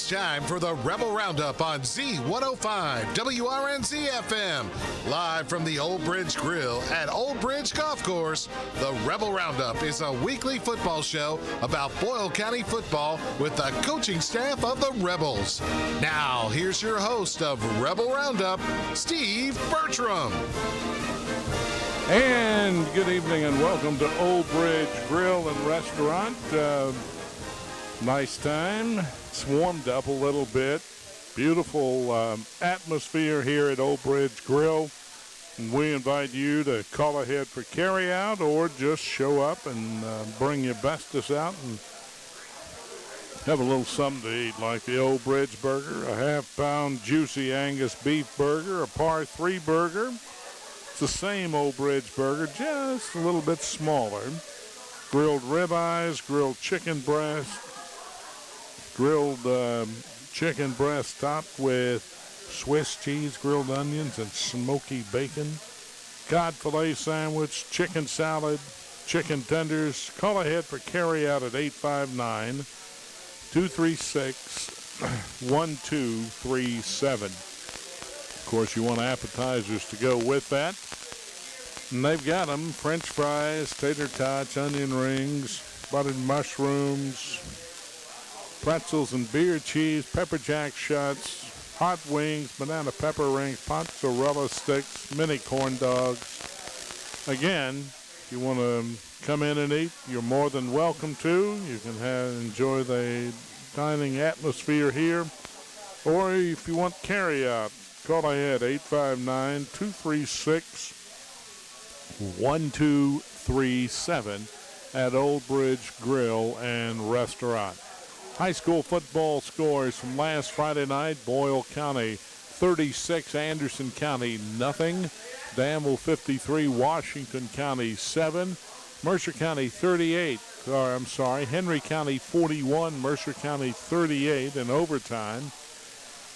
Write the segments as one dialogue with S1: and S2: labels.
S1: time for the Rebel Roundup on Z105 WRNZ FM. Live from the Old Bridge Grill at Old Bridge Golf Course, the Rebel Roundup is a weekly football show about Boyle County football with the coaching staff of the Rebels. Now, here's your host of Rebel Roundup, Steve Bertram.
S2: And good evening and welcome to Old Bridge Grill and Restaurant. Nice time. It's warmed up a little bit. Beautiful atmosphere here at Old Bridge Grill. And we invite you to call ahead for carryout or just show up and bring your bestest out and have a little something to eat, like the Old Bridge burger, a half-pound juicy Angus beef burger, a par 3 burger. It's the same Old Bridge burger, just a little bit smaller. Grilled ribeyes, grilled chicken breast, grilled chicken breast topped with Swiss cheese, grilled onions, and smoky bacon. Cod filet sandwich, chicken salad, chicken tenders. Call ahead for carryout at 859-236-1237. Of course, you want appetizers to go with that. And they've got them: French fries, tater tots, onion rings, buttered mushrooms, pretzels and beer cheese, pepper jack shots, hot wings, banana pepper rings, mozzarella sticks, mini corn dogs. Again, if you want to come in and eat, you're more than welcome to. You can enjoy the dining atmosphere here. Or if you want carryout, call ahead, 859-236-1237 at Old Bridge Grill and Restaurant. High school football scores from last Friday night: Boyle County 36, Anderson County nothing. Danville 53, Washington County 7. Mercer County 38, Henry County 41, Mercer County 38 in overtime.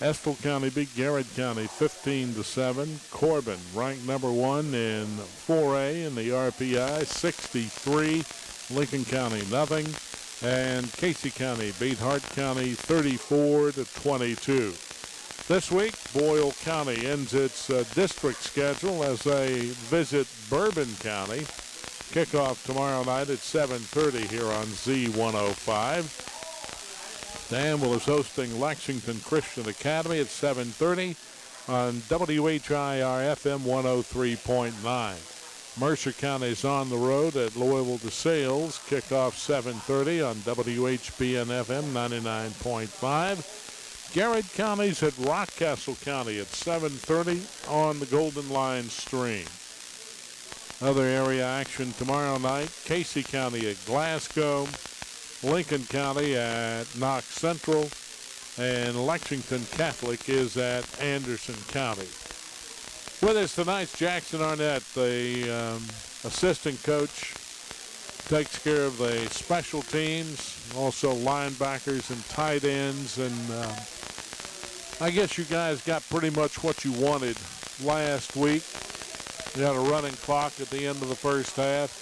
S2: Estill County beat Garrett County 15-7. Corbin ranked number 1 in 4A in the RPI, 63. Lincoln County nothing. And Casey County beat Hart County 34-22. This week, Boyle County ends its district schedule as they visit Bourbon County. Kickoff tomorrow night at 7:30 here on Z105. Danville is hosting Lexington Christian Academy at 7:30 on WHIR FM 103.9. Mercer County is on the road at Louisville DeSales. Kickoff 7:30 on WHBN FM 99.5. Garrett County's at Rockcastle County at 7:30 on the Golden Line stream. Other area action tomorrow night: Casey County at Glasgow, Lincoln County at Knox Central, and Lexington Catholic is at Anderson County. With us tonight's Jackson Arnett, the assistant coach, takes care of the special teams, also linebackers and tight ends. And I guess you guys got pretty much what you wanted last week. You had a running clock at the end of the first half.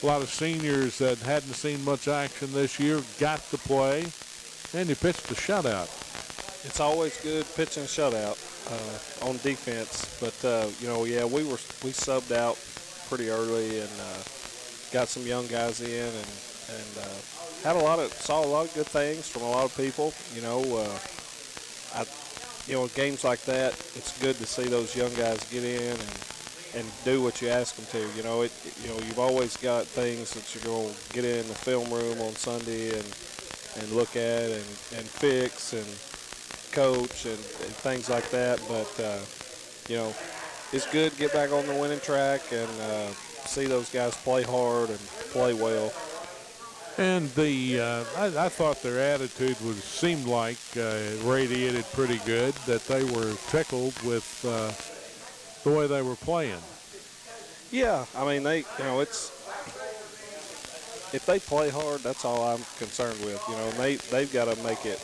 S2: A lot of seniors that hadn't seen much action this year got to play, and you pitched a shutout.
S3: It's always good pitching a shutout on defense, but we subbed out pretty early and got some young guys in and saw a lot of good things from a lot of people. Games like that, it's good to see those young guys get in and do what you ask them to. You've always got things that you're going to get in the film room on Sunday and look at and fix and coach and things like that, but it's good to get back on the winning track and see those guys play hard and play well.
S2: And I thought their attitude seemed like radiated pretty good, that they were tickled with the way they were playing.
S3: Yeah, I mean if they play hard, that's all I'm concerned with. They've got to make it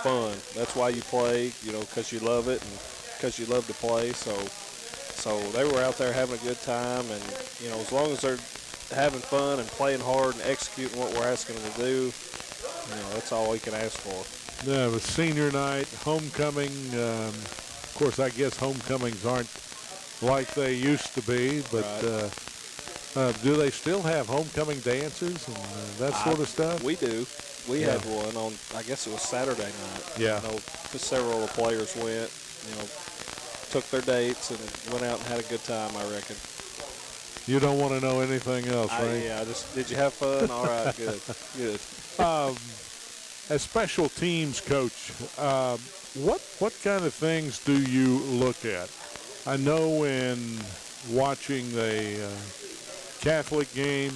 S3: fun. That's why you play, because you love it and because you love to play. So they were out there having a good time, and as long as they're having fun and playing hard and executing what we're asking them to do, that's all we can ask for.
S2: Yeah, it was senior night, homecoming. Of course, I guess homecomings aren't like they used to be, but do they still have homecoming dances and that sort of stuff?
S3: We do. We had one on, I guess it was Saturday night.
S2: Yeah.
S3: I know several of the players went, took their dates and went out and had a good time, I reckon.
S2: You don't want to know anything else, right?
S3: Yeah, did you have fun? All right, good, good.
S2: As special teams coach, what kind of things do you look at? I know in watching the Catholic game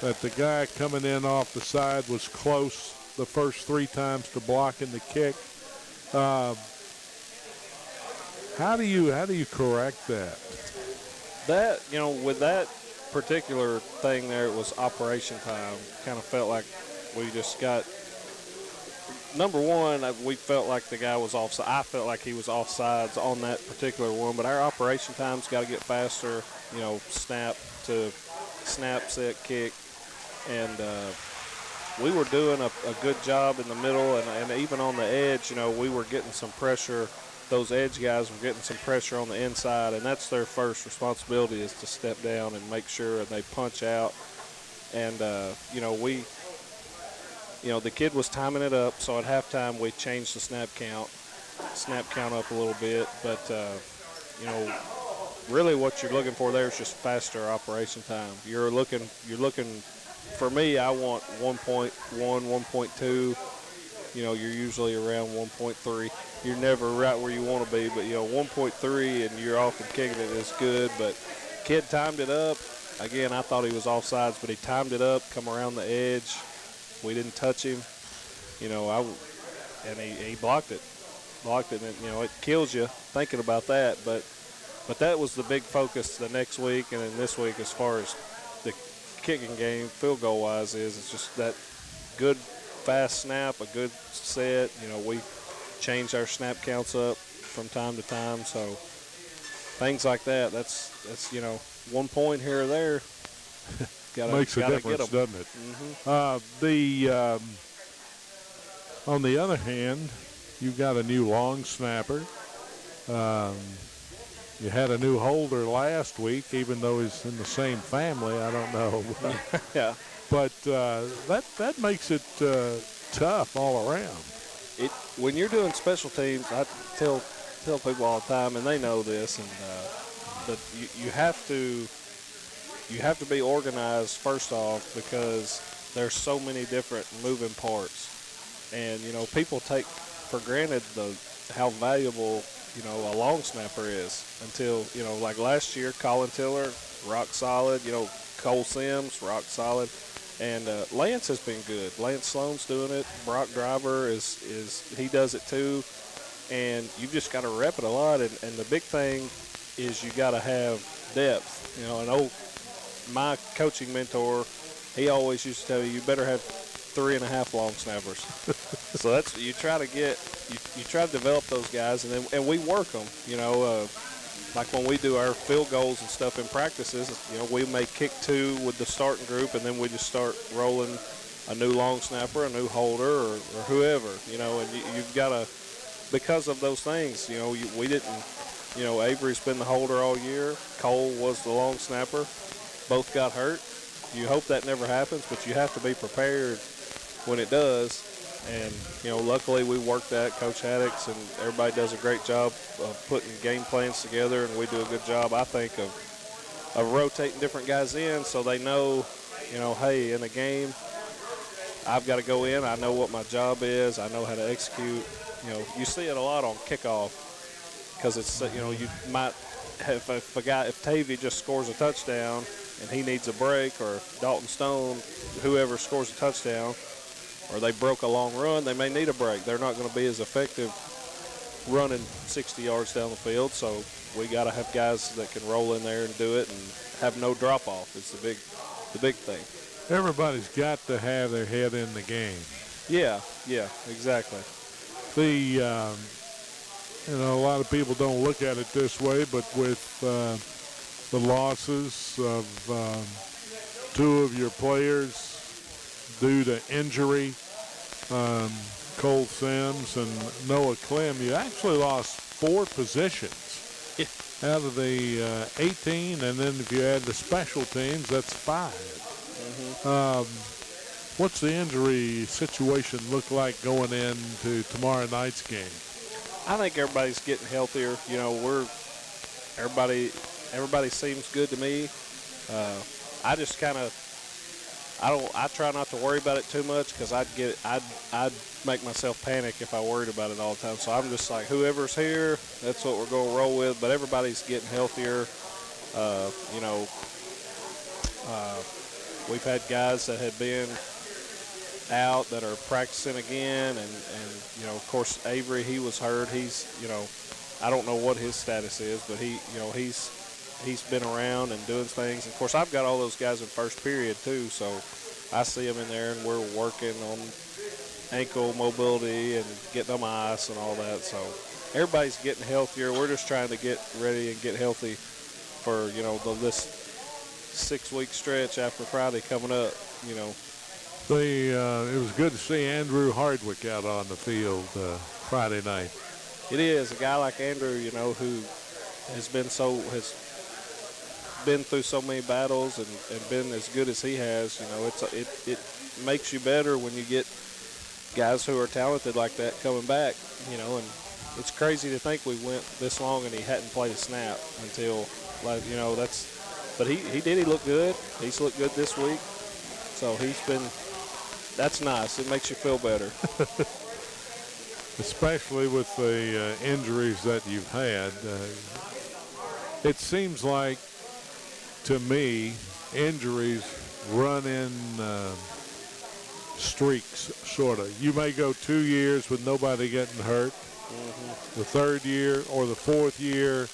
S2: that the guy coming in off the side was close the first 3 times to blocking the kick. How do you correct that?
S3: That, with that particular thing there, it was operation time. Kind of felt like we just got, number one, we felt like the guy was offside. I felt like he was offsides on that particular one, but our operation time's got to get faster, snap, set, kick. And we were doing a good job in the middle, and even on the edge, we were getting some pressure. Those edge guys were getting some pressure on the inside, and that's their first responsibility, is to step down and make sure they punch out. And, the kid was timing it up, so at halftime we changed the snap count up a little bit. But, really what you're looking for there is just faster operation time. You're looking, for me, I want 1.1, 1.2. You're usually around 1.3. You're never right where you want to be, but 1.3 and you're off and kicking it is good. But kid timed it up. Again, I thought he was offsides, but he timed it up, come around the edge. We didn't touch him. And he blocked it. And it kills you thinking about that. But that was the big focus the next week and then this week as far as the kicking game, field goal wise, it's just that good fast snap, a good set. We change our snap counts up from time to time, so things like that. That's 1 point here or there.
S2: Makes a difference, doesn't it? Mm-hmm. On the other hand, you've got a new long snapper. You had a new holder last week, even though he's in the same family. I don't know.
S3: Yeah.
S2: But that makes it tough all around.
S3: When you're doing special teams, I tell people all the time, and they know this, and but you have to be organized first off, because there's so many different moving parts, and people take for granted how valuable a long snapper is until like last year, Colin Tiller, rock solid. Cole Sims, rock solid. And Lance has been good. Lance Sloan's doing it. Brock Driver he does it too. And you just got to rep it a lot. And the big thing is you got to have depth. My coaching mentor, he always used to tell you better have 3.5 long snappers. So that's you try to develop those guys, and we work them. Like when we do our field goals and stuff in practices, we may kick 2 with the starting group, and then we just start rolling a new long snapper, a new holder, or whoever, and you've got to, because of those things, we didn't, Avery's been the holder all year. Cole was the long snapper. Both got hurt. You hope that never happens, but you have to be prepared when it does. And, luckily we worked that, Coach Haddix, and everybody does a great job of putting game plans together, and we do a good job, I think, of rotating different guys in so they know, hey, in a game, I've got to go in. I know what my job is. I know how to execute. You see it a lot on kickoff because it's, you might have, if Tavy just scores a touchdown and he needs a break, or Dalton Stone, whoever scores a touchdown, or they broke a long run, they may need a break. They're not going to be as effective running 60 yards down the field, so we got to have guys that can roll in there and do it and have no drop-off. It's the big thing.
S2: Everybody's got to have their head in the game.
S3: Yeah, exactly.
S2: A lot of people don't look at it this way, but with the losses of 2 of your players due to injury, Cole Sims and Noah Clem, you actually lost 4 positions out of the 18, and then if you add the special teams, that's 5. What's the injury situation look like going into tomorrow night's game?
S3: I think everybody's getting healthier. You know, everybody seems good to me. I just kind of, I try not to worry about it too much because I'd make myself panic if I worried about it all the time. So I'm just like, whoever's here, that's what we're going to roll with. But everybody's getting healthier. You know, we've had guys that had been out that are practicing again, and you know, of course, Avery, he was hurt. He's, you know, I don't know what his status is, but he, you know, he's been around and doing things. And of course, I've got all those guys in first period too, so I see them in there, and we're working on ankle mobility and getting them ice and all that. So everybody's getting healthier. We're just trying to get ready and get healthy for, you know, this 6-week stretch after Friday coming up. You know,
S2: it was good to see Andrew Hardwick out on the field Friday night.
S3: It is. A guy like Andrew, you know, who has been through so many battles and been as good as he has. You know, it makes you better when you get guys who are talented like that coming back. You know, and it's crazy to think we went this long and he hadn't played a snap until, like, you know, but he did. He looked good. He's looked good this week. So that's nice. It makes you feel better.
S2: Especially with the injuries that you've had. It seems like, to me, injuries run in streaks, sort of. You may go 2 years with nobody getting hurt. The third year or the fourth year,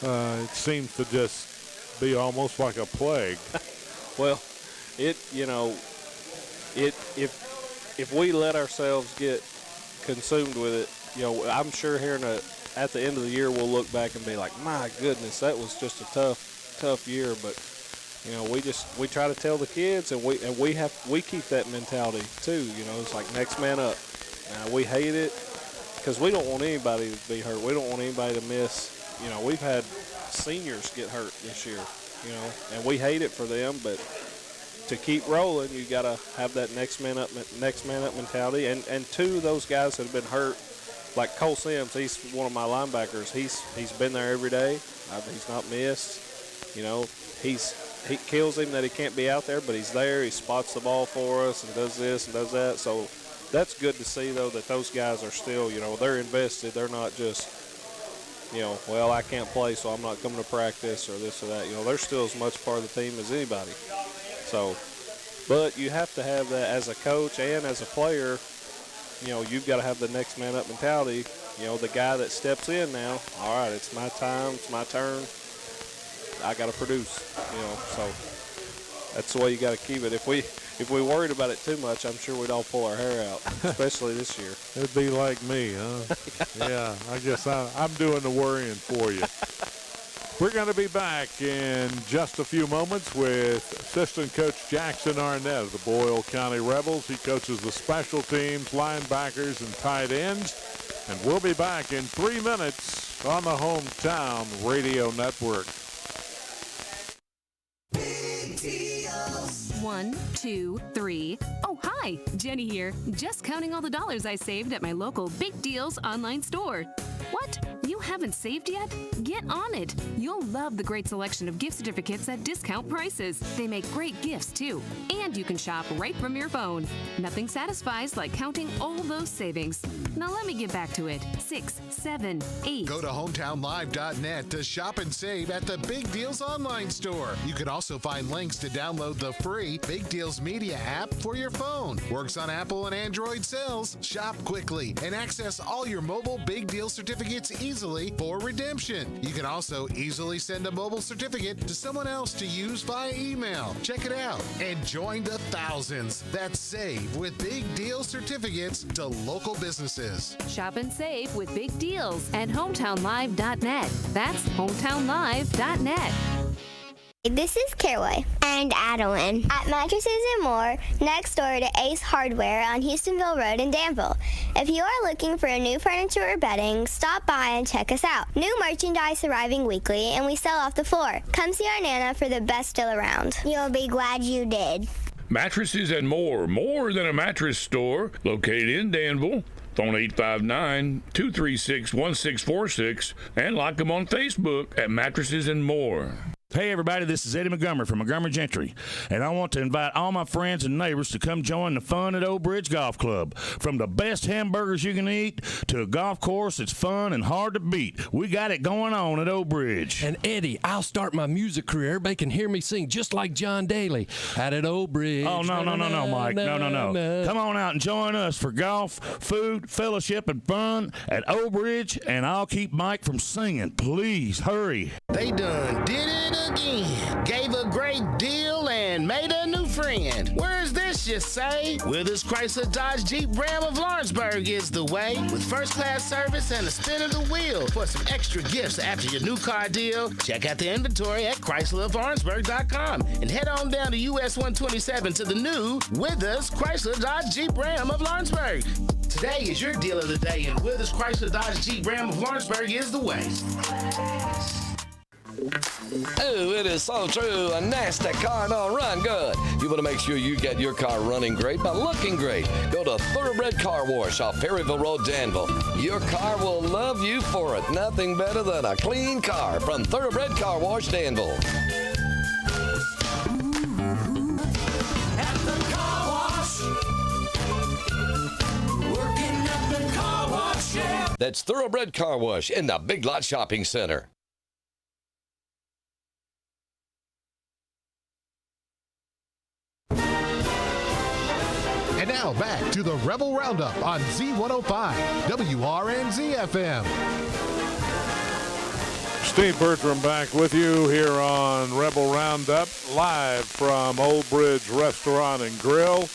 S2: it seems to just be almost like a plague.
S3: Well, if we let ourselves get consumed with it, you know, I'm sure here at the end of the year we'll look back and be like, my goodness, that was just a tough year. But you know, we try to tell the kids, and we keep that mentality too. You know, it's like next man up. We hate it because we don't want anybody to be hurt. We don't want anybody to miss. You know, we've had seniors get hurt this year. You know, and we hate it for them, but to keep rolling, you got to have that next man up mentality. And two of those guys that have been hurt, like Cole Sims, he's one of my linebackers. He's been there every day. He's not missed. You know, he kills him that he can't be out there, but he's there. He spots the ball for us and does this and does that. So that's good to see, though, that those guys are still, you know, they're invested. They're not just, you know, well, I can't play, so I'm not coming to practice or this or that. You know, they're still as much part of the team as anybody. So, but you have to have that as a coach and as a player. You know, you've got to have the next man up mentality. You know, the guy that steps in now, all right, it's my time, it's my turn. I got to produce, you know, so that's the way you got to keep it. If we worried about it too much, I'm sure we'd all pull our hair out, especially this year.
S2: It'd be like me, huh? Yeah, I guess I'm doing the worrying for you. We're going to be back in just a few moments with assistant coach Jackson Arnett of the Boyle County Rebels. He coaches the special teams, linebackers, and tight ends. And we'll be back in 3 minutes on the Hometown Radio Network.
S4: 1, 2, 3. Oh, hi, Jenny here. Just counting all the dollars I saved at my local Big Deals online store. What? You haven't saved yet? Get on it. You'll love the great selection of gift certificates at discount prices. They make great gifts, too. And you can shop right from your phone. Nothing satisfies like counting all those savings. Now let me get back to it. 6, 7, 8.
S1: Go to hometownlive.net to shop and save at the Big Deals online store. You can also find links to download the free Big Deals Media app for your phone. Works on Apple and Android cells. Shop quickly and access all your mobile Big Deal certificates easily for redemption. You can also easily send a mobile certificate to someone else to use via email. Check it out and join the thousands that save with Big Deal certificates to local businesses.
S4: Shop and save with Big Deals at hometownlive.net. That's hometownlive.net.
S5: This is Caroline and Adeline at Mattresses and More, next door to Ace Hardware on Houstonville Road in Danville. If you are looking for a new furniture or bedding, stop by and check us out. New merchandise arriving weekly, and we sell off the floor. Come see our Nana for the best deal around. You'll be glad you did.
S6: Mattresses and more than a mattress store, located in Danville. Phone 859-236-1646 and like them on Facebook at Mattresses and More.
S7: Hey everybody, this is Eddie Montgomery from Montgomery Gentry, and I want to invite all my friends and neighbors to come join the fun at Old Bridge Golf Club. From the best hamburgers you can eat to a golf course that's fun and hard to beat, we got it going on at Old Bridge.
S8: And Eddie, I'll start my music career. Everybody can hear me sing just like John Daly out at Old Bridge.
S7: Oh, no, Mike. No. Come on out and join us for golf, food, fellowship, and fun at Old Bridge, and I'll keep Mike from singing. Please, hurry.
S9: They done did it again. Gave a great deal and made a new friend. Where's this, you say? Withers Chrysler Dodge Jeep Ram of Lawrenceburg is the way. With first-class service and a spin of the wheel. For some extra gifts after your new car deal, check out the inventory at ChryslerofLawrenceburg.com and head on down to US 127 to the new Withers Chrysler Dodge Jeep Ram of Lawrenceburg. Today is your deal of the day, and Withers Chrysler Dodge Jeep Ram of Lawrenceburg is the way.
S10: Oh, it is so true. A nasty car don't run good. You want to make sure you get your car running great by looking great. Go to Thoroughbred Car Wash off Perryville Road, Danville. Your car will love you for it. Nothing better than a clean car from Thoroughbred Car Wash, Danville.
S11: At the car wash. Working at the car wash, yeah.
S10: That's Thoroughbred Car Wash in the Big Lot Shopping Center.
S1: And now back to the Rebel Roundup on Z105 WRNZ FM.
S2: Steve Bertram back with you here on Rebel Roundup, live from Old Bridge Restaurant and Grill.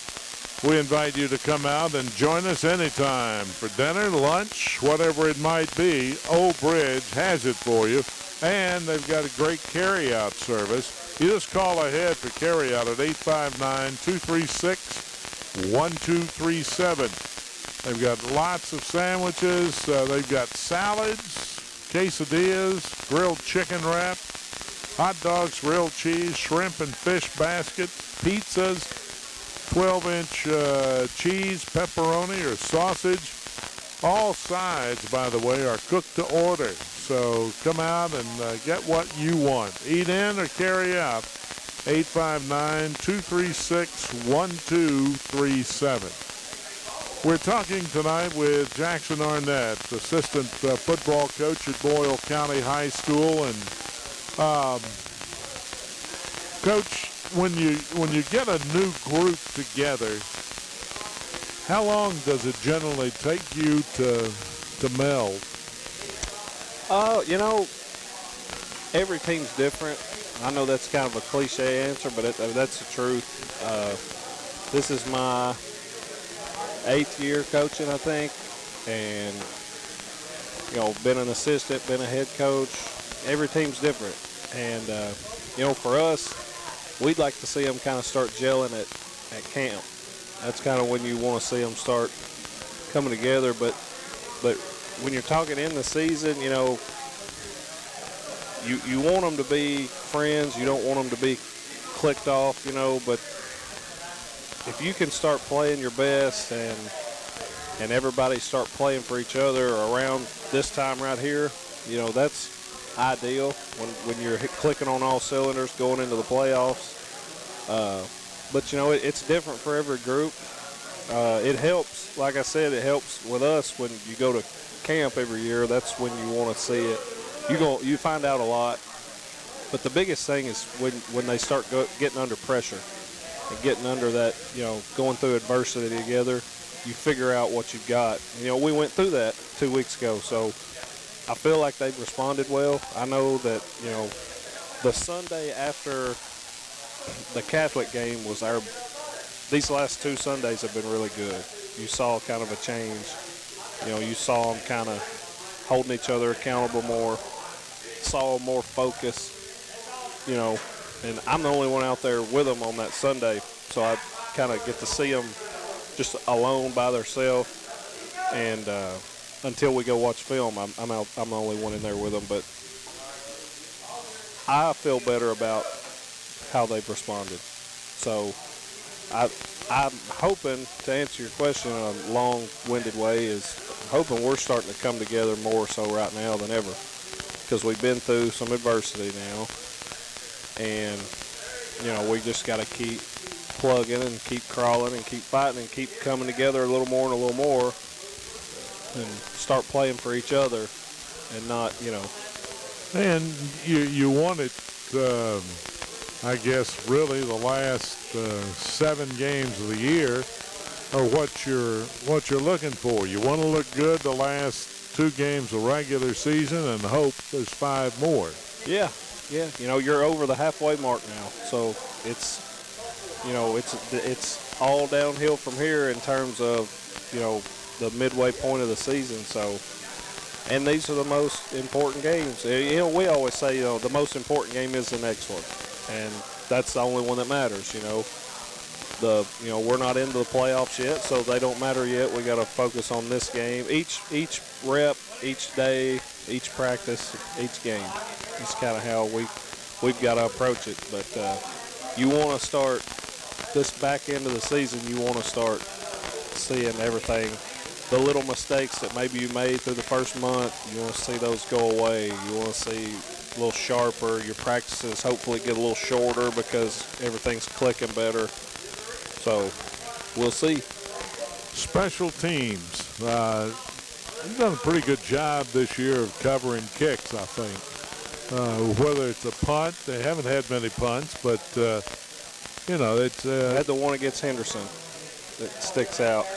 S2: We invite you to come out and join us anytime for dinner, lunch, whatever it might be. Old Bridge has it for you, and they've got a great carry-out service. You just call ahead for carry-out at 859-236-1237. They've got lots of sandwiches. They've got salads, quesadillas, grilled chicken wrap, hot dogs, grilled cheese, shrimp and fish basket, pizzas, 12-inch cheese, pepperoni, or sausage. All sides, by the way, are cooked to order. So come out and get what you want. Eat in or carry out. 859-236-1237. We're talking tonight with Jackson Arnett, assistant football coach at Boyle County High School. And Coach, when you get a new group together, how long does it generally take you to meld?
S3: You know, every team's different. I know that's kind of a cliche answer, but that's the truth. This is my 8th year coaching, I think, and been an assistant, been a head coach. Every team's different, and for us, we'd like to see them kind of start gelling at camp. That's kind of when you want to see them start coming together. But when you're talking in the season, you want them to be friends. You don't want them to be clicked off, but if you can start playing your best and everybody start playing for each other around this time right here, that's ideal when you're clicking on all cylinders going into the playoffs. But it's different for every group. It helps, like I said, it helps with us when you go to camp every year. That's when you want to see it. You find out a lot. But the biggest thing is when they start getting under pressure and getting under that, going through adversity together, you figure out what you've got. We went through that 2 weeks ago, so I feel like they've responded well. I know that, the Sunday after the Catholic game was these last 2 Sundays have been really good. You saw kind of a change. You saw them kind of holding each other accountable more, saw more focus. And I'm the only one out there with them on that Sunday, so I kind of get to see them just alone by themselves. And until we go watch film, I'm the only one in there with them. But I feel better about how they've responded. So I'm hoping, to answer your question in a long-winded way, is hoping we're starting to come together more so right now than ever, because we've been through some adversity now, and we just got to keep plugging and keep crawling and keep fighting and keep coming together a little more and a little more, and start playing for each other, and not.
S2: And you wanted, I guess, really the last 7 games of the year are what you're looking for. You want to look good the last 2 games of regular season and hope there's 5 more.
S3: Yeah. You're over the halfway mark now, so it's all downhill from here in terms of the midway point of the season. So, and these are the most important games. We always say the most important game is the next one, and that's the only one that matters. We're not into the playoffs yet, so they don't matter yet. We got to focus on this game. Each rep, each day, each practice, each game. It's kind of how we've got to approach it. But you want to start this back end of the season. You want to start seeing everything, the little mistakes that maybe you made through the first month. You want to see those go away. You want to see a little sharper. Your practices hopefully get a little shorter because everything's clicking better. So we'll see.
S2: Special teams. You've done a pretty good job this year of covering kicks, I think. Whether it's a punt, they haven't had many punts, but, it's...
S3: I had the one against Henderson that sticks out.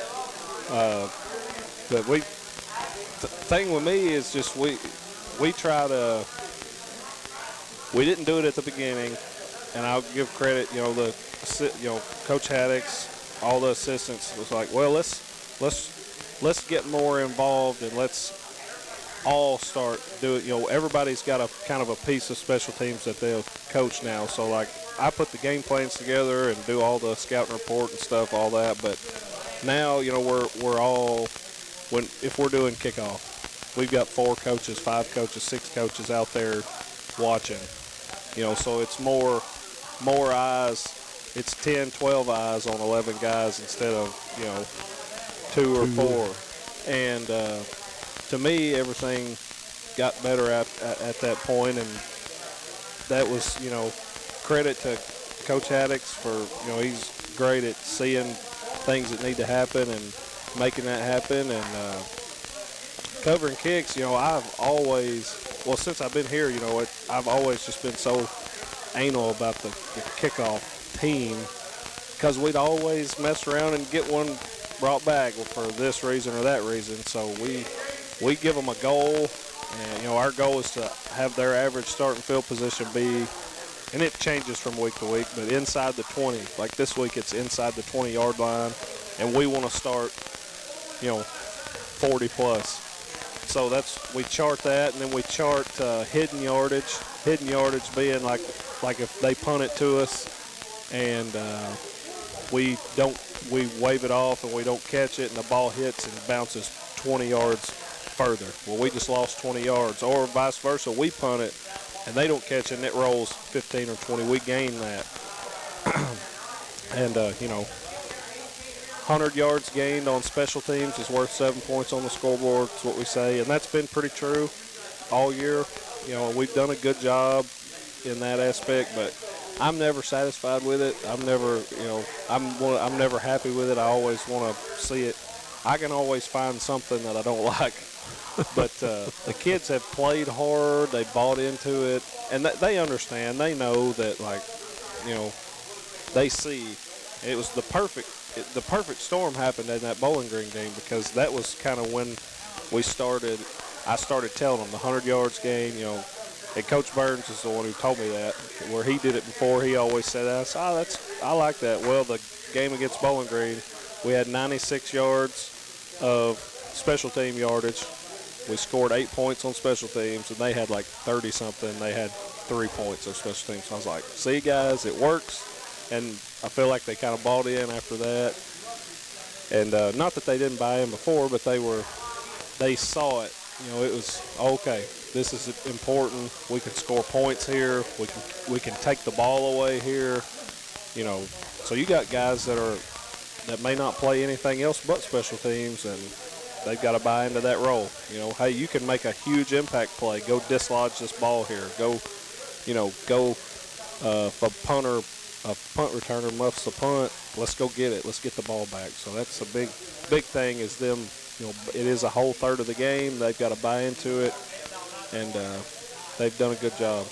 S3: But the thing with me is just we try to... We didn't do it at the beginning, and I'll give credit, Coach Haddix, all the assistants was like, well, let's get more involved and let's all start doing. Everybody's got a kind of a piece of special teams that they'll coach now. So like I put the game plans together and do all the scouting report and stuff, all that. But now we're all if we're doing kickoff, we've got 4 coaches, 5 coaches, 6 coaches out there watching. So it's more eyes. It's 10, 12 eyes on 11 guys instead of, 2 or 4. And to me, everything got better at that point. And that was, credit to Coach Haddix for, he's great at seeing things that need to happen and making that happen. And covering kicks, I've always, since I've been here, I've always just been so anal about the kickoff team, because we'd always mess around and get one brought back for this reason or that reason. So we give them a goal, and our goal is to have their average starting field position be, and it changes from week to week, but inside the 20. Like this week, it's inside the 20-yard line, and we want to start 40 plus. So we chart that, and then we chart hidden yardage. Hidden yardage being like if they punt it to us, and we wave it off and we don't catch it, and the ball hits and bounces 20 yards further. Well, we just lost 20 yards, or vice versa. We punt it and they don't catch it and it rolls 15 or 20. We gain that. And 100 yards gained on special teams is worth 7 points on the scoreboard. That's what we say, and that's been pretty true all year. We've done a good job in that aspect, but I'm never satisfied with it. I'm never happy with it. I always want to see it. I can always find something that I don't like, but the kids have played hard. They bought into it, and they understand. They know that, they see it was the perfect storm happened in that Bowling Green game, because that was kind of when I started telling them the 100 yards game, and Coach Burns is the one who told me that. Where he did it before, he always said, I like that. Well, the game against Bowling Green, we had 96 yards of special team yardage, We scored 8 points on special teams, and they had like 30-something. They had 3 points on special teams. So I was like, see, guys, it works. And I feel like they kind of bought in after that. And not that they didn't buy in before, but they saw it. You know, it was, okay, this is important. We can score points here. We can take the ball away here. You know, so you got guys that may not play anything else but special teams, and they've got to buy into that role. You know, hey, you can make a huge impact play. Go dislodge this ball here. Go if a punt returner muffs a punt, let's go get it. Let's get the ball back. So that's a big thing is them, you know, it is a whole third of the game. They've got to buy into it, and they've done a good job.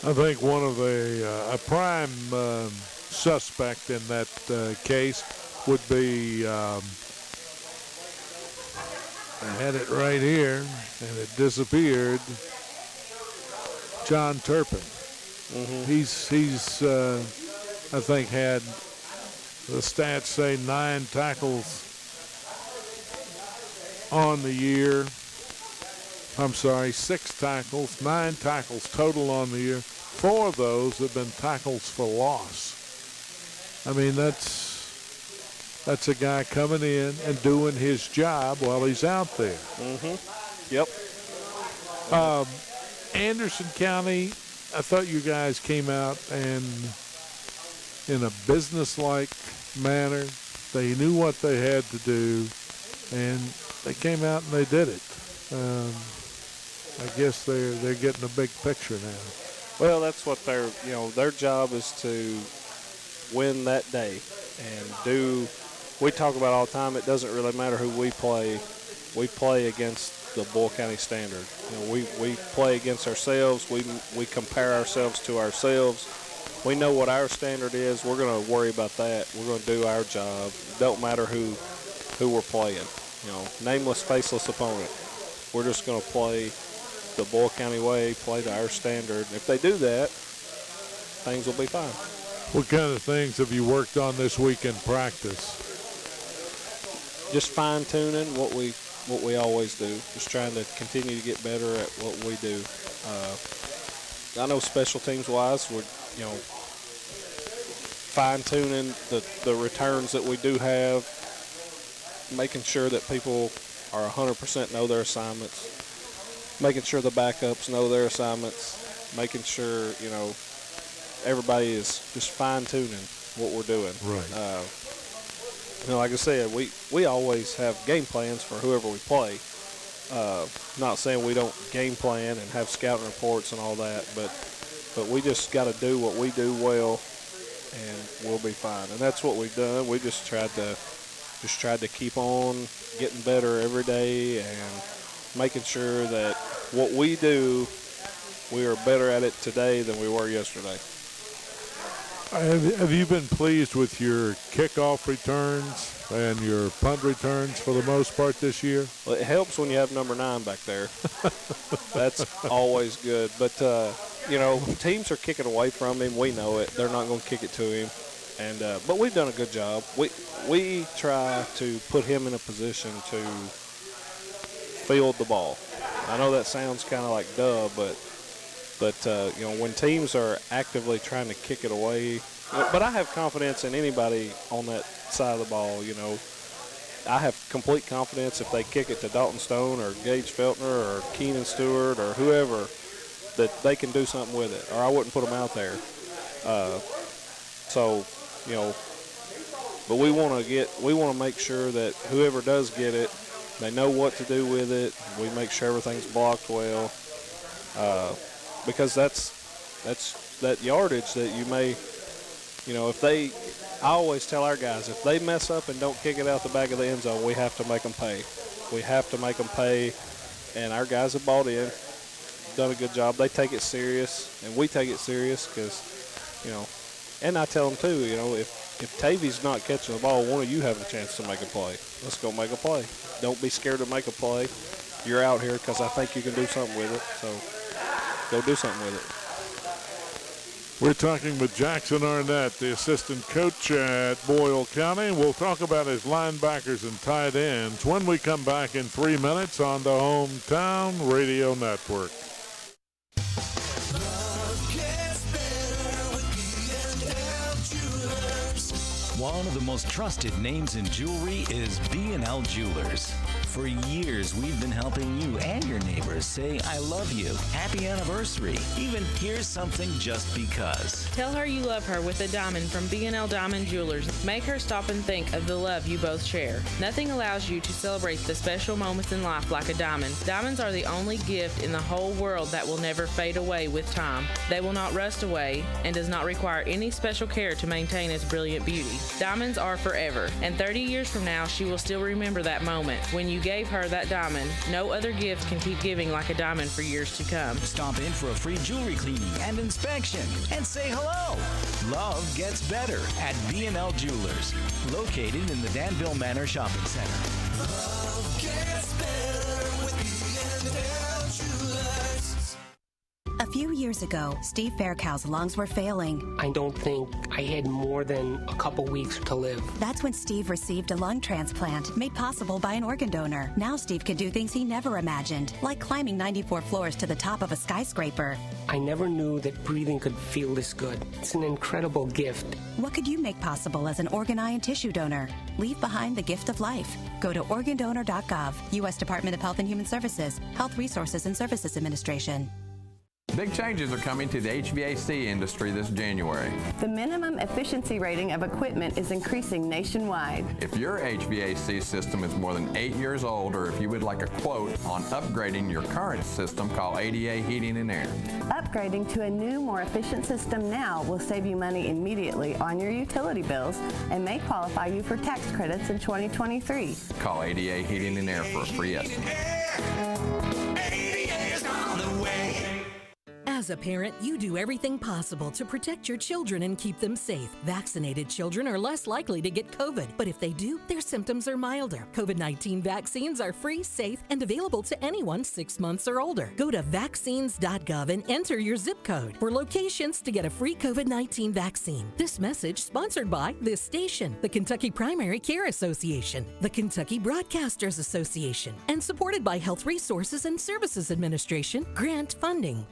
S2: I think one of a prime suspect in that case would be, I had it right here, and it disappeared, John Turpin. He's I think had, the stats say, 9 tackles on the year. I'm sorry, 6 tackles, 9 tackles total on the year. 4 of those have been tackles for loss. I mean, that's a guy coming in and doing his job while he's out there.
S3: Yep.
S2: Anderson County, I thought you guys came out and in a business-like manner, they knew what they had to do, and they came out and they did it. I guess they're getting a big picture now.
S3: Well, that's what their job is to win that day and do. We talk about all the time, it doesn't really matter who we play. We play against the Boyle County standard. You know, we play against ourselves. We compare ourselves to ourselves. We know what our standard is. We're going to worry about that. We're going to do our job. It don't matter who we're playing. You know, nameless, faceless opponent. We're just going to play the Boyle County way, play to our standard. If they do that, things will be fine.
S2: What kind of things have you worked on this week in practice?
S3: Just fine-tuning what we always do. Just trying to continue to get better at what we do. I know special teams-wise, we're, you know, fine-tuning the returns that we do have, making sure that people are 100% know their assignments, making sure the backups know their assignments, making sure, you know, everybody is just fine-tuning what we're doing.
S2: Right.
S3: You know, like I said, we always have game plans for whoever we play. Not saying we don't game plan and have scouting reports and all that, but we just got to do what we do well, and we'll be fine. And that's what we've done. We just tried to keep on getting better every day and making sure that what we do, we are better at it today than we were yesterday.
S2: Have you been pleased with your kickoff returns and your punt returns for the most part this year?
S3: Well, it helps when you have number 9 back there. That's always good. But, you know, teams are kicking away from him. We know it. They're not going to kick it to him. And but we've done a good job. We try to put him in a position to field the ball. I know that sounds kind of like duh, but you know, when teams are actively trying to kick it away, but I have confidence in anybody on that side of the ball. You know, I have complete confidence if they kick it to Dalton Stone or Gage Feltner or Keenan Stewart or whoever, that they can do something with it, or I wouldn't put them out there. So, you know, but we want to make sure that whoever does get it, they know what to do with it. We make sure everything's blocked well. Because that's that yardage that you may, you know, I always tell our guys, if they mess up and don't kick it out the back of the end zone, we have to make them pay. We have to make them pay, and our guys have bought in, done a good job. They take it serious, and we take it serious because, you know, and I tell them too, you know, if Tavy's not catching the ball, one of you have a chance to make a play. Let's go make a play. Don't be scared to make a play. You're out here because I think you can do something with it, so go do something with
S2: We're talking with Jackson Arnett, the assistant coach at Boyle County. We'll talk about his linebackers and tight ends when we come back in 3 minutes on the Hometown Radio Network.
S12: One of the most trusted names in jewelry is B&L Jewelers. For years, we've been helping you and your neighbors say, I love you, happy anniversary, even here's something just because.
S13: Tell her you love her with a diamond from B&L Diamond Jewelers. Make her stop and think of the love you both share. Nothing allows you to celebrate the special moments in life like a diamond. Diamonds are the only gift in the whole world that will never fade away with time. They will not rust away and does not require any special care to maintain its brilliant beauty. Diamonds are forever, and 30 years from now, she will still remember that moment when you gave her that diamond. No other gift can keep giving like a diamond for years to come.
S12: Stop in for a free jewelry cleaning and inspection and say hello. Love gets better at B&L Jewelers, located in the Danville Manor Shopping Center.
S11: Love gets better with B&L Jewelers.
S14: A few years ago, Steve Faircow's lungs were failing.
S15: I don't think I had more than a couple weeks to live.
S14: That's when Steve received a lung transplant made possible by an organ donor. Now Steve can do things he never imagined, like climbing 94 floors to the top of a skyscraper.
S15: I never knew that breathing could feel this good. It's an incredible gift.
S14: What could you make possible as an organ, eye, and tissue donor? Leave behind the gift of life. Go to organdonor.gov, U.S. Department of Health and Human Services, Health Resources and Services Administration.
S16: Big changes are coming to the HVAC industry this January.
S17: The minimum efficiency rating of equipment is increasing nationwide.
S16: If your HVAC system is more than 8 years old, or if you would like a quote on upgrading your current system, call ADA Heating and Air.
S17: Upgrading to a new, more efficient system now will save you money immediately on your utility bills and may qualify you for tax credits in 2023.
S16: Call ADA Heating and Air for a free estimate.
S18: As a parent, you do everything possible to protect your children and keep them safe. Vaccinated children are less likely to get COVID, but if they do, their symptoms are milder. COVID-19 vaccines are free, safe, and available to anyone 6 months or older. Go to vaccines.gov and enter your zip code for locations to get a free COVID-19 vaccine. This message sponsored by this station, the Kentucky Primary Care Association, the Kentucky Broadcasters Association, and supported by Health Resources and Services Administration grant funding.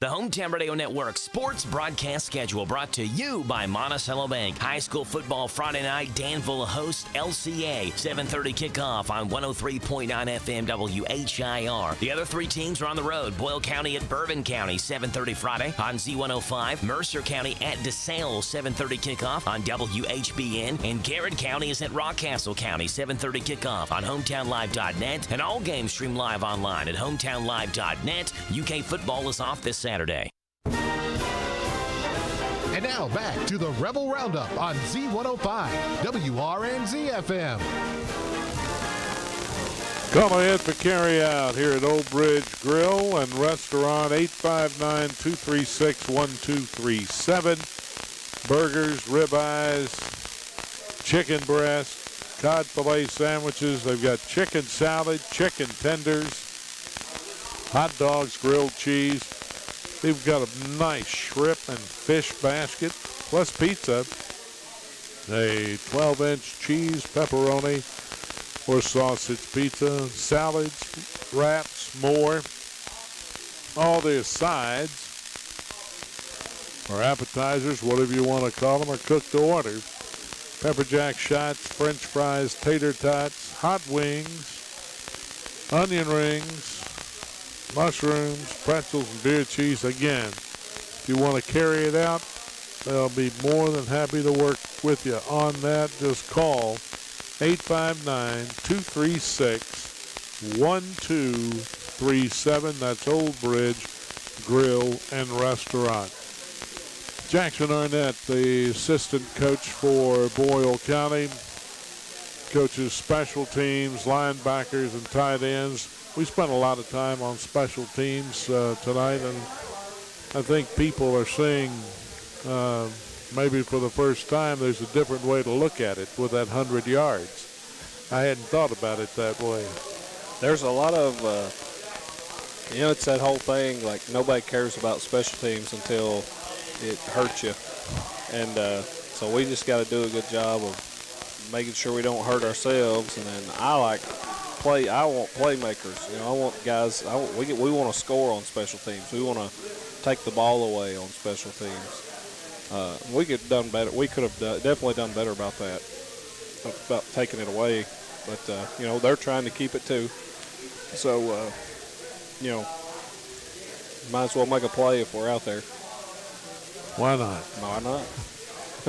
S19: The Hometown Radio Network sports broadcast schedule brought to you by Monticello Bank. High school football Friday night, Danville hosts LCA. 7:30 kickoff on 103.9 FM WHIR. The other three teams are on the road. Boyle County at Bourbon County, 7:30 Friday on Z105. Mercer County at DeSale, 7:30 kickoff on WHBN. And Garrett County is at Rockcastle County, 7:30 kickoff on HometownLive.net. And all games stream live online at HometownLive.net. UK football is off this Saturday.
S1: And now back to the Rebel Roundup on Z105 WRNZ FM.
S2: Call ahead for carry out here at Old Bridge Grill and Restaurant, 859-236-1237. Burgers, ribeyes, chicken breast, cod filet sandwiches. They've got chicken salad, chicken tenders, hot dogs, grilled cheese. They've got a nice shrimp and fish basket, plus pizza, a 12-inch cheese, pepperoni, or sausage pizza, salads, wraps, more. All their sides, or appetizers, whatever you want to call them, are cooked to order. Pepper jack shots, french fries, tater tots, hot wings, onion rings, mushrooms, pretzels, and beer cheese. Again, if you want to carry it out, they'll be more than happy to work with you on that. Just call 859-236-1237. That's Old Bridge Grill and Restaurant. Jackson Arnett, the assistant coach for Boyle County, coaches special teams, linebackers, and tight ends. We spent a lot of time on special teams tonight, and I think people are seeing maybe for the first time there's a different way to look at it with that 100 yards. I hadn't thought about it that way.
S3: There's a lot of, it's that whole thing, like nobody cares about special teams until it hurts you. And so we just got to do a good job of making sure we don't hurt ourselves. And then I want playmakers. I want guys. We want to score on special teams. We want to take the ball away on special teams. We could have done better. We could have definitely done better about that, about taking it away. But they're trying to keep it too. So might as well make a play if we're out there.
S2: Why not?
S3: Why not?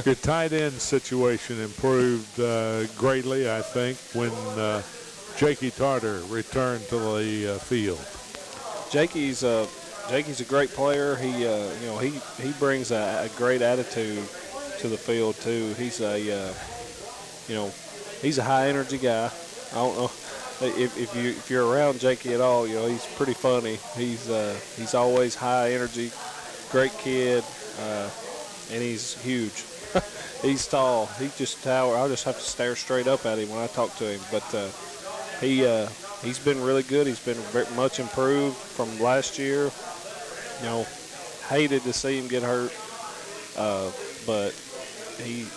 S2: Your tight end situation improved greatly, I think, when Jakey Tarter returned to the field.
S3: Jakey's a great player. He brings a great attitude to the field too. He's a high energy guy. I don't know if you're around Jakey at all. He's pretty funny. He's always high energy, great kid, and he's huge. He's tall. He just tower. I'll just have to stare straight up at him when I talk to him. But he's been really good. He's been very much improved from last year. Hated to see him get hurt, but he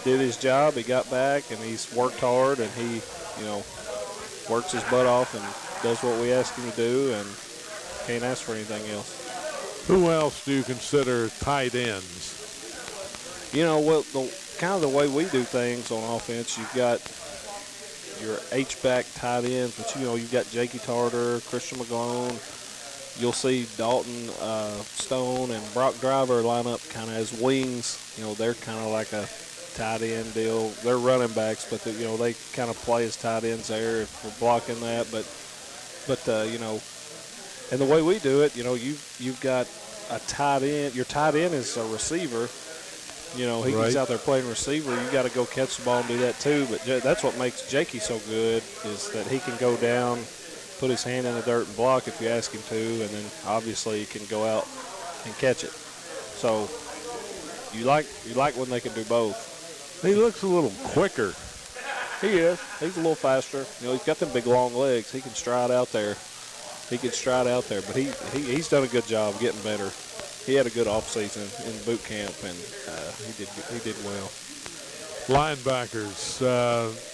S3: did his job. He got back, and he's worked hard, and he works his butt off and does what we ask him to do, and can't ask for anything else.
S2: Who else do you consider tight ends?
S3: The way we do things on offense, you've got your H-back tight ends, but you've got Jakey Tarter, Christian McGlone. You'll see Dalton Stone and Brock Driver line up kind of as wings. They're kind of like a tight end deal. They're running backs, but they kind of play as tight ends there if we're blocking that. But and the way we do it, you've got a tight end. Your tight end is a receiver. He's out there playing receiver. You got to go catch the ball and do that too. But that's what makes Jakey so good, is that he can go down, put his hand in the dirt and block if you ask him to, and then obviously he can go out and catch it. So you like when they can do both.
S2: He looks a little quicker.
S3: He is. He's a little faster. He's got them big long legs. He can stride out there. But he's done a good job getting better. He had a good offseason in boot camp, and he did well.
S2: Linebackers,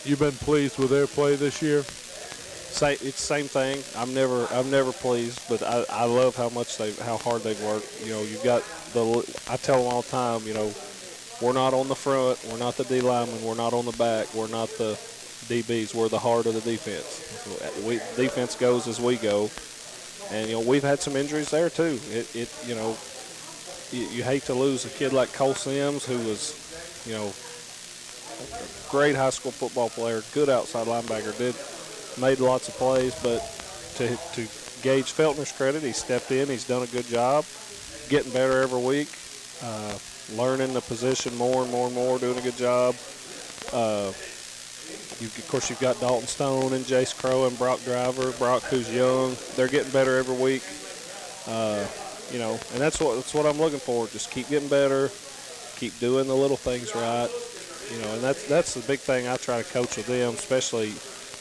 S2: you've been pleased with their play this year?
S3: It's the same thing. I'm never pleased, but I love how hard they've worked. You've got I tell them all the time, we're not on the front, we're not the D linemen, we're not on the back, we're not the DBs, we're the heart of the defense. Defense goes as we go, and we've had some injuries there too. You hate to lose a kid like Cole Sims, who was, a great high school football player, good outside linebacker, made lots of plays, but to Gage Feltner's credit, he stepped in, he's done a good job, getting better every week, learning the position more and more, doing a good job. Of course, you've got Dalton Stone and Jace Crow and Brock Driver. Brock, who's young, they're getting better every week. And that's what I'm looking for. Just keep getting better, keep doing the little things right. And that's the big thing I try to coach with them, especially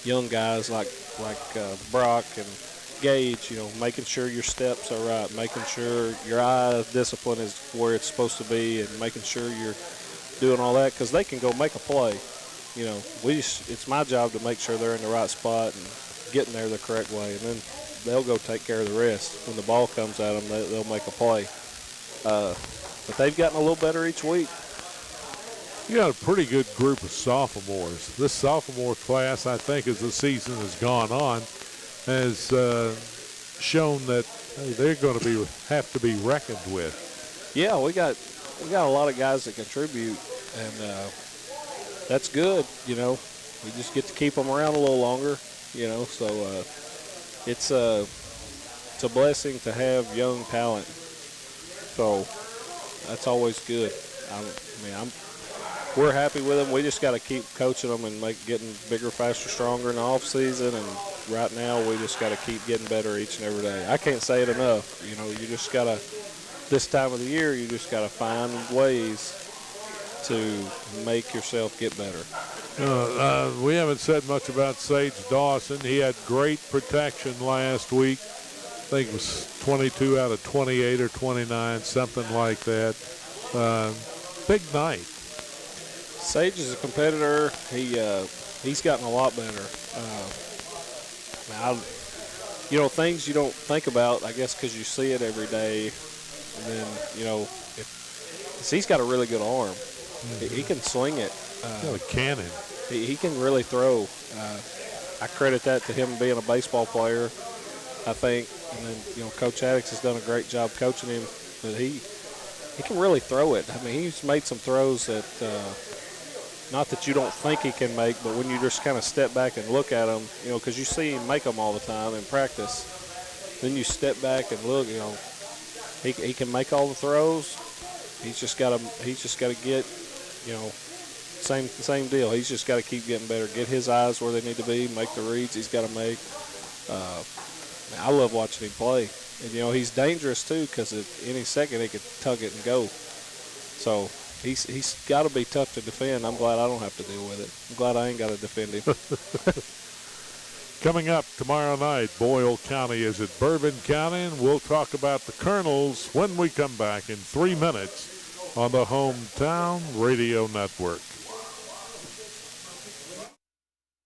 S3: young guys like Brock and Gage. Making sure your steps are right, making sure your eye discipline is where it's supposed to be, and making sure you're doing all that, because they can go make a play. It's my job to make sure they're in the right spot and getting there the correct way, and then they'll go take care of the rest. When the ball comes at them, they'll make a play. But they've gotten a little better each week.
S2: You got a pretty good group of sophomores. This sophomore class, I think, as the season has gone on, has shown that they're going to have to be reckoned with.
S3: Yeah, we got a lot of guys that contribute, and that's good. We just get to keep them around a little longer. So it's a blessing to have young talent. So that's always good. We're happy with them. We just got to keep coaching them and getting bigger, faster, stronger in the off season. And right now, we just got to keep getting better each and every day. I can't say it enough. You just got to, this time of the year, you just got to find ways to make yourself get better.
S2: We haven't said much about Sage Dawson. He had great protection last week. think it was 22 out of 28 or 29, something like that. Big night.
S3: Sage is a competitor. He's gotten a lot better. Things you don't think about, I guess, because you see it every day. And then, he's got a really good arm.
S2: Mm-hmm.
S3: He can swing it.
S2: Got a cannon.
S3: He can really throw. I credit that to him being a baseball player, I think. And then, Coach Haddix has done a great job coaching him. But he can really throw it. I mean, he's made some throws that, not that you don't think he can make, but when you just kind of step back and look at him, because you see him make them all the time in practice. Then you step back and look, he can make all the throws. He's just got to get, same deal. He's just got to keep getting better, get his eyes where they need to be, make the reads he's got to make. I love watching him play. And, he's dangerous, too, because at any second he could tug it and go. So he's got to be tough to defend. I'm glad I don't have to deal with it. I'm glad I ain't got to defend him.
S2: Coming up tomorrow night, Boyle County is at Bourbon County, and we'll talk about the Colonels when we come back in 3 minutes on the Hometown Radio Network.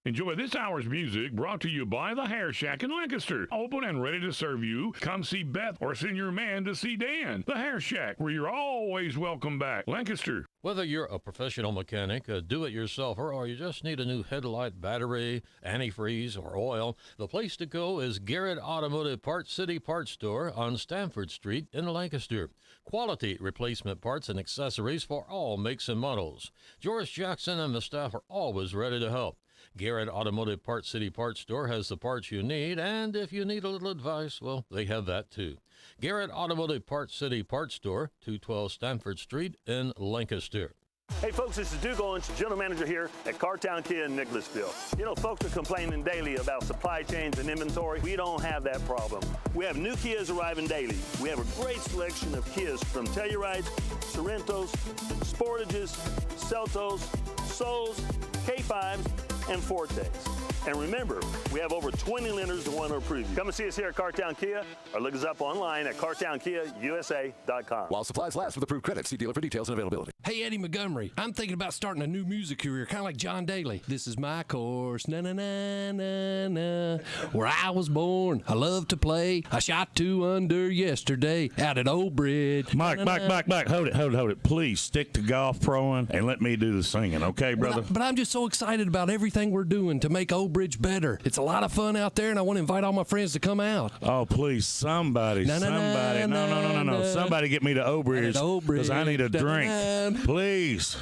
S6: Enjoy this hour's music brought to you by the Hair Shack in Lancaster. Open and ready to serve you. Come see Beth or send your man to see Dan. The Hair Shack, where you're always welcome back. Lancaster.
S20: Whether you're a professional mechanic, a do-it-yourselfer, or you just need a new headlight, battery, antifreeze, or oil, the place to go is Garrett Automotive Parts City Parts Store on Stamford Street in Lancaster. Quality replacement parts and accessories for all makes and models. George Jackson and the staff are always ready to help. Garrett Automotive Parts City Parts Store has the parts you need, and if you need a little advice, well, they have that too. Garrett Automotive Parts City Parts Store, 212 Stamford Street in Lancaster.
S21: Hey folks, this is Duke Owens, General Manager here at Cartown Kia in Nicholasville. Folks are complaining daily about supply chains and inventory. We don't have that problem. We have new Kias arriving daily. We have a great selection of Kias from Tellurides, Sorrentos, Sportages, Celtos, Souls, K5s, and Fortes. And remember, we have over 20 lenders that want to approve you. Come and see us here at Cartown Kia or look us up online at cartownkiausa.com.
S22: While supplies last with approved credit, see dealer for details and availability.
S8: Hey, Eddie Montgomery, I'm thinking about starting a new music career, kind of like John Daly. This is my course, na-na-na-na-na, where I was born. I love to play. I shot 2 under yesterday out at Old Bridge.
S7: Mike, hold it. Please stick to golf proing and let me do the singing, okay, brother?
S8: But I'm just so excited about everything we're doing to make Old Bridge better. It's a lot of fun out there, and I want to invite all my friends to come out.
S7: Oh, please, somebody. No. Somebody get me to Old Bridge, because I need a drink. Please.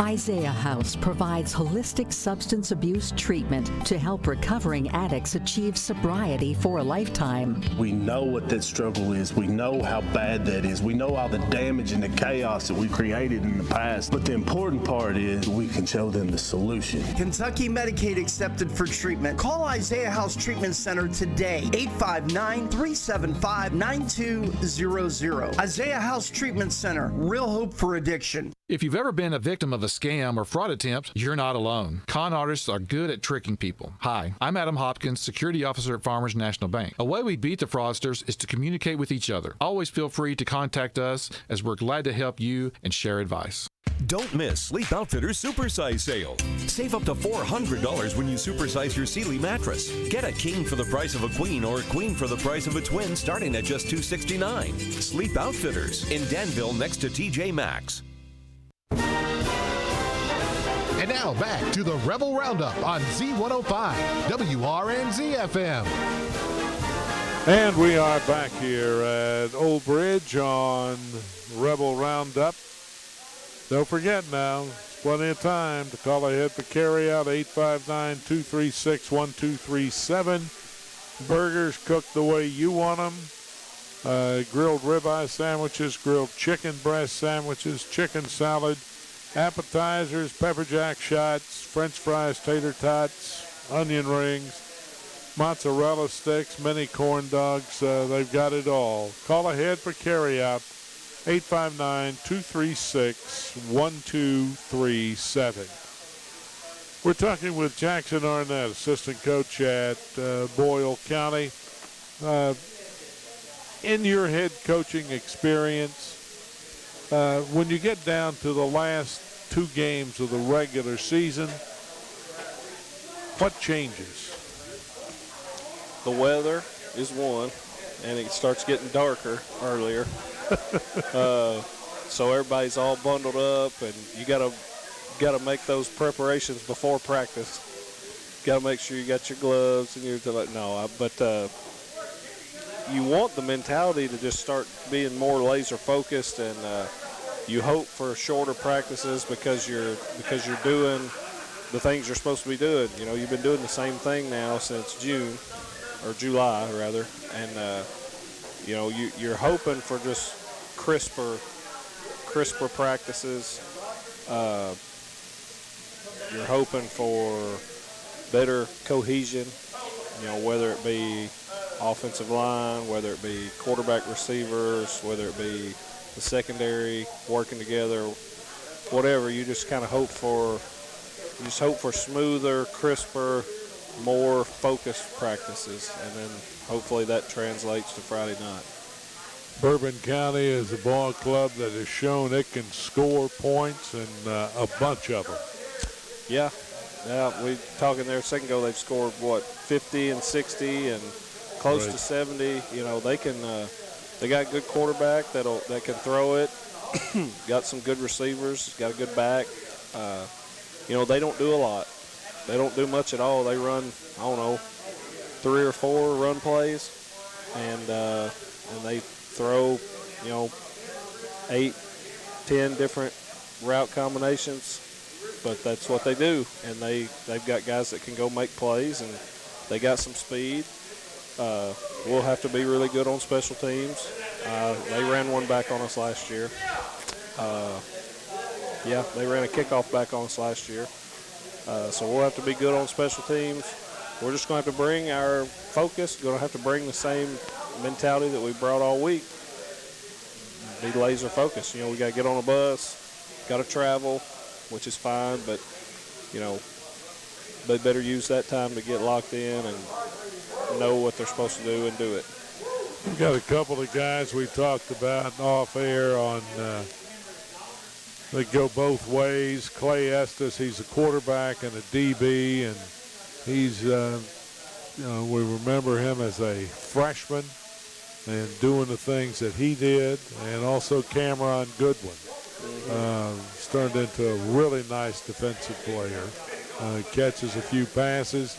S23: Isaiah House provides holistic substance abuse treatment to help recovering addicts achieve sobriety for a lifetime.
S24: We know what that struggle is. We know how bad that is. We know all the damage and the chaos that we created in the past. But the important part is we can show them the solution.
S25: Kentucky Medicaid accepted for treatment. Call Isaiah House Treatment Center today. 859-375-9200. Isaiah House Treatment Center. Real hope for addiction.
S26: If you've ever been a victim of a scam or fraud attempt, you're not alone. Con artists are good at tricking people. Hi, I'm Adam Hopkins, security officer at Farmers National Bank. A way we beat the fraudsters is to communicate with each other. Always feel free to contact us, as we're glad to help you and share advice.
S27: Don't miss Sleep Outfitters Supersize Sale. Save up to $400 when you supersize your Sealy mattress. Get a king for the price of a queen or a queen for the price of a twin starting at just $269. Sleep Outfitters in Danville next to TJ Maxx.
S1: And now back to the Rebel Roundup on Z105 WRNZ FM.
S2: And we are back here at Old Bridge on Rebel Roundup. Don't forget now, plenty of time to call ahead for carryout, 859-236-1237. Burgers cooked the way you want them. Grilled ribeye sandwiches, grilled chicken breast sandwiches, chicken salad, appetizers, pepper jack shots, french fries, tater tots, onion rings, mozzarella sticks, mini corn dogs. They've got it all. Call ahead for carryout, 859-236-1237. We're talking with Jackson Arnett, assistant coach at Boyle County. In your head coaching experience, when you get down to the last 2 games of the regular season, what changes?
S3: The weather is one, and it starts getting darker earlier. So everybody's all bundled up, and you gotta make those preparations before practice. Got to make sure you got your gloves and your but you want the mentality to just start being more laser focused, and you hope for shorter practices because you're doing the things you're supposed to be doing. You know, you've been doing the same thing now since June or July rather, and you know, you're hoping for just crisper practices. You're hoping for better cohesion, you know, whether it be offensive line, whether it be quarterback receivers, whether it be the secondary working together, whatever. You just kind of hope for smoother, crisper, more focused practices, and then hopefully that translates to Friday night.
S2: Bourbon County is a ball club that has shown it can score points, and a bunch of them.
S3: Yeah, we talking there a second ago. They've scored 50 and 60 and close to 70. You know, they can. They got a good quarterback that can throw it. Got some good receivers. Got a good back. You know, they don't do a lot. They don't do much at all. They run, I don't know, 3 or 4 run plays, and they throw, you know, 8, 10 different route combinations. But that's what they do, and they've got guys that can go make plays, and they got some speed. We'll have to be really good on special teams. They ran one back on us last year. Yeah, they ran a kickoff back on us last year. So we'll have to be good on special teams. We're just going to have to bring our focus, going to have to bring the same mentality that we brought all week. Be laser focused. You know, we got to get on a bus, got to travel, which is fine, but, you know, they better use that time to get locked in and know what they're supposed to do and do it.
S2: We've got a couple of guys we talked about off air on they go both ways. Clay Estes, he's a quarterback and a DB, and he's, you know, we remember him as a freshman and doing the things that he did, and also Cameron Goodwin. He's turned into a really nice defensive player. Catches a few passes.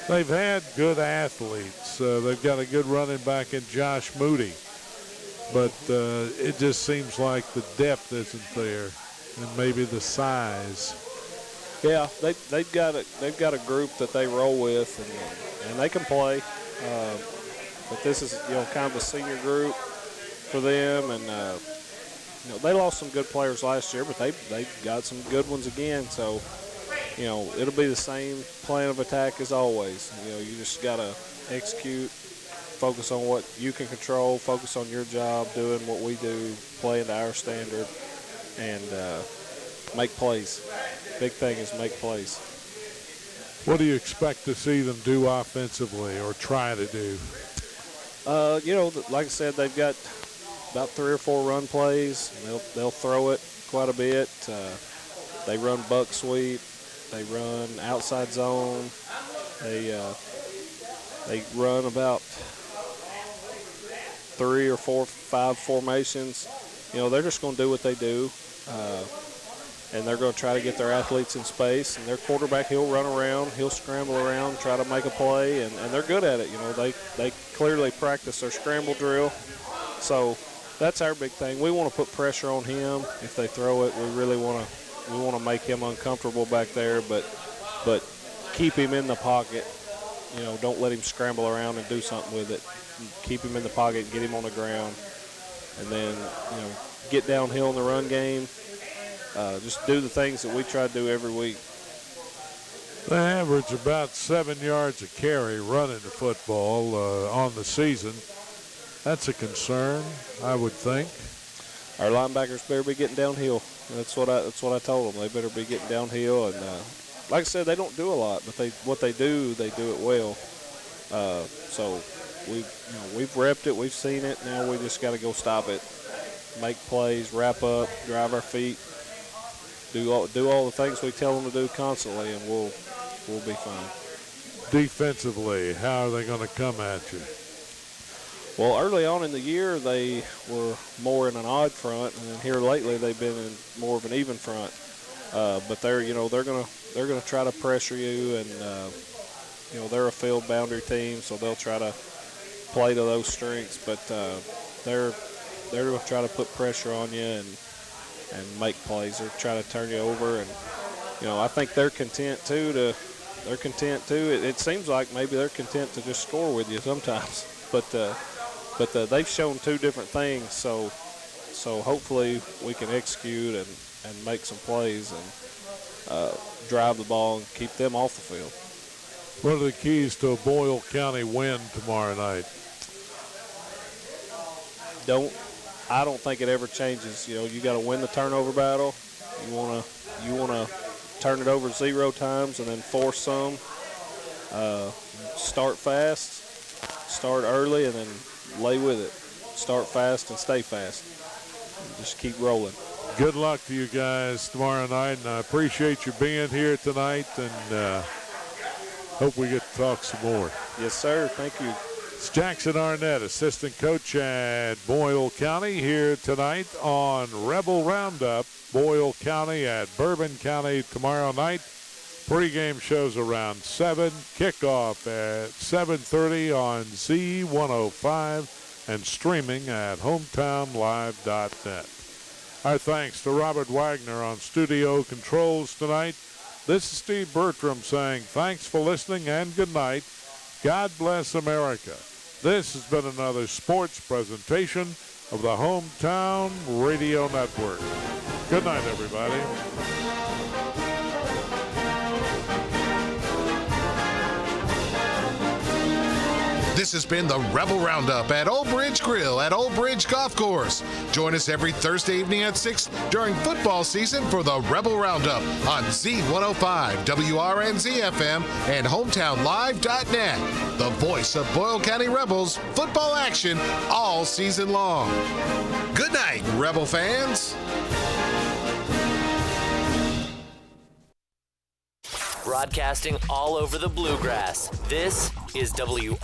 S2: They've had good athletes. They've got a good running back in Josh Moody. But it just seems like the depth isn't there, and maybe the size.
S3: Yeah, they've got a group that they roll with, and they can play. But this is, you know, kind of a senior group for them, and you know, they lost some good players last year, but they got some good ones again. So, you know, it'll be the same plan of attack as always. You know, you just got to execute, focus on what you can control, focus on your job, doing what we do, playing to our standard, and make plays. Big thing is make plays.
S2: What do you expect to see them do offensively or try to do?
S3: You know, like I said, they've got about 3 or 4 run plays. They'll throw it quite a bit. They run buck sweep. They run outside zone. They run about 3 or 4, 5 formations. You know, they're just going to do what they do, and they're going to try to get their athletes in space. And their quarterback, he'll run around, he'll scramble around, try to make a play, and they're good at it. You know, they clearly practice their scramble drill. So that's our big thing. We want to put pressure on him. If they throw it, we really want to make him uncomfortable back there, but keep him in the pocket. You know, don't let him scramble around and do something with it. Keep him in the pocket and get him on the ground. And then, you know, get downhill in the run game. Just do the things that we try to do every week.
S2: They average about 7 yards a carry running the football on the season. That's a concern, I would think.
S3: Our linebackers better be getting downhill. That's what I told them. They better be getting downhill, and like I said, they don't do a lot, but what they do it well. So we've repped it, we've seen it. Now we just got to go stop it, make plays, wrap up, drive our feet, do all the things we tell them to do constantly, and we'll be fine.
S2: Defensively, how are they going to come at you?
S3: Well, early on in the year, they were more in an odd front, and then here lately they've been in more of an even front. But they're gonna try to pressure you, and they're a field boundary team, so they'll try to play to those strengths. But they're gonna try to put pressure on you and make plays. They're trying to turn you over, and I think they're content too. It seems like maybe they're content to just score with you sometimes, but they've shown two different things. So hopefully we can execute and make some plays and drive the ball and keep them off the field.
S2: What are the keys to a Boyle County win tomorrow night?
S3: I don't think it ever changes. You got to win the turnover battle. You wanna turn it over 0 times and then force some. Start fast, start early, and then lay with it. Start fast and stay fast. Just keep rolling.
S2: Good luck to you guys tomorrow night, and I appreciate you being here tonight, and hope we get to talk some more.
S3: Yes, sir. Thank you.
S2: It's Jackson Arnett, assistant coach at Boyle County, here tonight on Rebel Roundup. Boyle County at Bourbon County tomorrow night. Pre-game shows around 7. Kickoff at 7:30 on Z105 and streaming at hometownlive.net. Our thanks to Robert Wagner on studio controls tonight. This is Steve Bertram saying thanks for listening and good night. God bless America. This has been another sports presentation of the Hometown Radio Network. Good night, everybody.
S1: This has been the Rebel Roundup at Old Bridge Grill at Old Bridge Golf Course. Join us every Thursday evening at 6 during football season for the Rebel Roundup on Z105, WRNZ FM, and hometownlive.net. The voice of Boyle County Rebels football action all season long. Good night, Rebel fans.
S4: Broadcasting all over the Bluegrass. This is WRNZ.